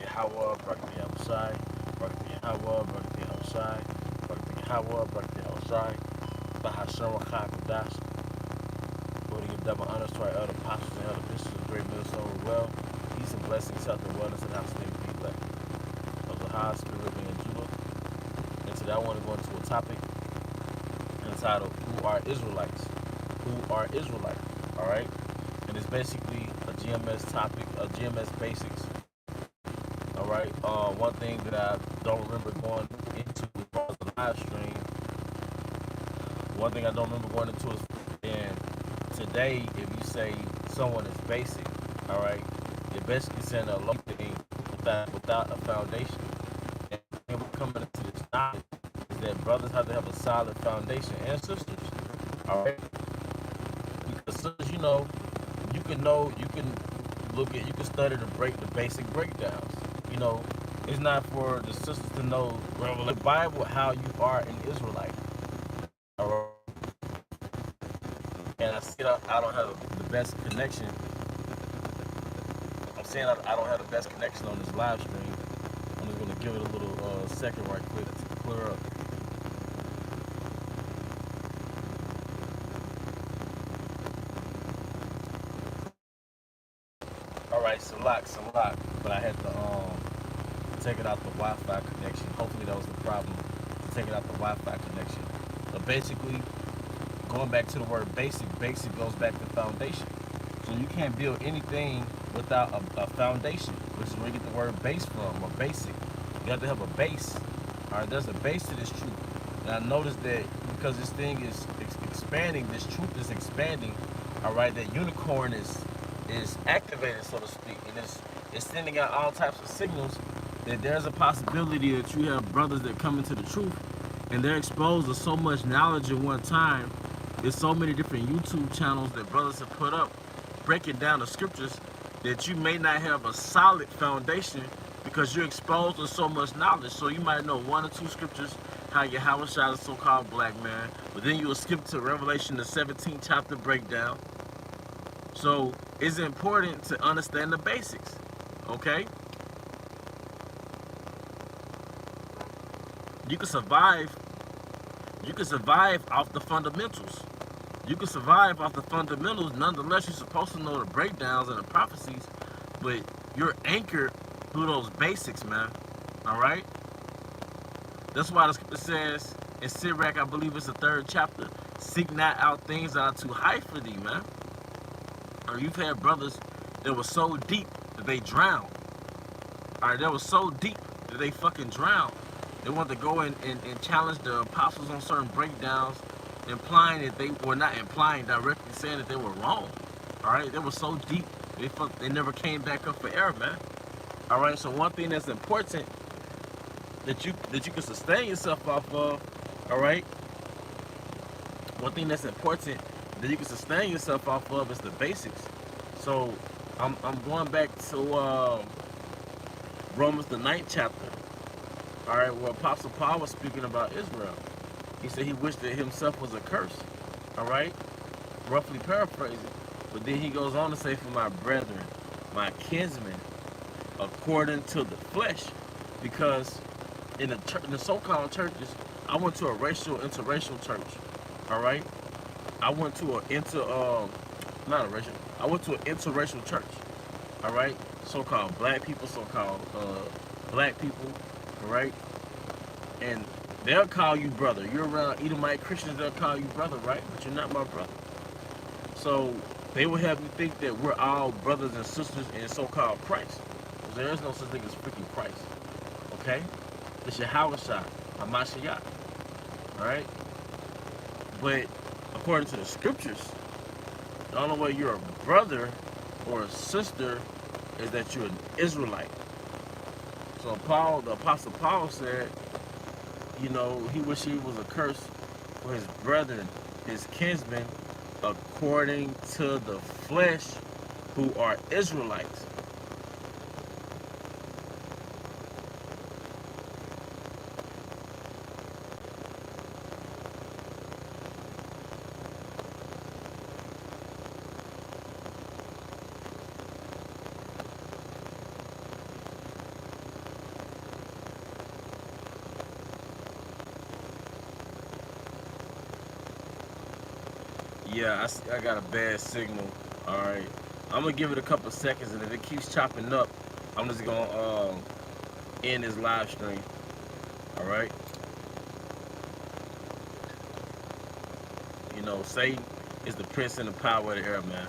Yahweh, Barak Yahushai, Barak Yahweh, Barak Yahushai, Barak Yahweh, Barak Yahushai, Bahashem Rakha Kodash. We want to give double honors to our elder apostles and elder bishops of the great millstone as well. Peace and blessings, health and wellness, and house name be elect. Of the high spirit being Judah. And today I want to go into a topic entitled Who Are Israelites? Who are Israelites? Alright? And it's basically a GMS topic, a GMS basics. Alright? One thing that I don't remember going into was the live stream. One thing I don't remember going into is, and today, if you say someone is basic, alright, you're basically saying a low thing without a foundation. And we're coming into this knowledge is that brothers have to have a solid foundation, and sisters, alright? Because sisters, you can look at, you can study the basic breakdowns. It's not for the sisters to know the Bible how you are an Israelite. All right? And I see that I don't have the best connection. I'm saying I don't have the best connection on this live stream. I'm just gonna give it a little second right quick to clear up. All right, so lock. But I had to take it out the Wi-Fi connection. Hopefully that was the problem. Take it out the Wi-Fi connection. But basically, going back to the word basic goes back to foundation. So you can't build anything without a foundation, which is where you get the word base from, or basic. You have to have a base. All right, there's a base to this truth. And I noticed that because this thing is expanding, this truth is expanding. All right, that unicorn is activated, so to speak, and it's sending out all types of signals that there's a possibility that you have brothers that come into the truth and they're exposed to so much knowledge at one time. There's so many different YouTube channels that brothers have put up breaking down the scriptures that you may not have a solid foundation because you're exposed to so much knowledge. So you might know one or two scriptures, how Yahweh shot a so-called black man, but then you will skip to Revelation, the 17th chapter breakdown. So it's important to understand the basics, okay? You can survive off the fundamentals. You can survive off the fundamentals. Nonetheless, you're supposed to know the breakdowns and the prophecies, but you're anchored through those basics, man. All right? That's why the scripture says in Sirach, I believe it's the 3rd chapter, seek not out things that are too high for thee, man. Or you've had brothers that were so deep that they drowned. All right, they were so deep that they fucking drowned. They wanted to go in and challenge the apostles on certain breakdowns, implying that they were not implying directly, saying that they were wrong. All right, they were so deep they never came back up for air, man. All right, so one thing that's important that you can sustain yourself off of, all right. One thing that's important that you can sustain yourself off of is the basics. So I'm going back to Romans the 9th chapter. All right, where Apostle Paul was speaking about Israel. He said he wished that himself was a curse. All right, roughly paraphrasing. But then he goes on to say, for my brethren, my kinsmen, according to the flesh. Because in the so-called churches, I went to a interracial church. All right, I went to I went to an interracial church. All right, so-called black people, so-called black people. All right, and they'll call you brother. You're around Edomite Christians, they'll call you brother, right? But you're not my brother. So they will have you think that we're all brothers and sisters in so-called Christ. Because there is no such thing as freaking Christ. Okay? It's Yahweh Shai, Hamashiach. Alright? But according to the scriptures, the only way you're a brother or a sister is that you're an Israelite. So the Apostle Paul said, he wished he was a curse for his brethren, his kinsmen, according to the flesh, who are Israelites. Yeah, I got a bad signal. All right, I'm gonna give it a couple seconds, and if it keeps chopping up, I'm just gonna end this live stream. All right. You know, Satan is the prince and the power of the air, man.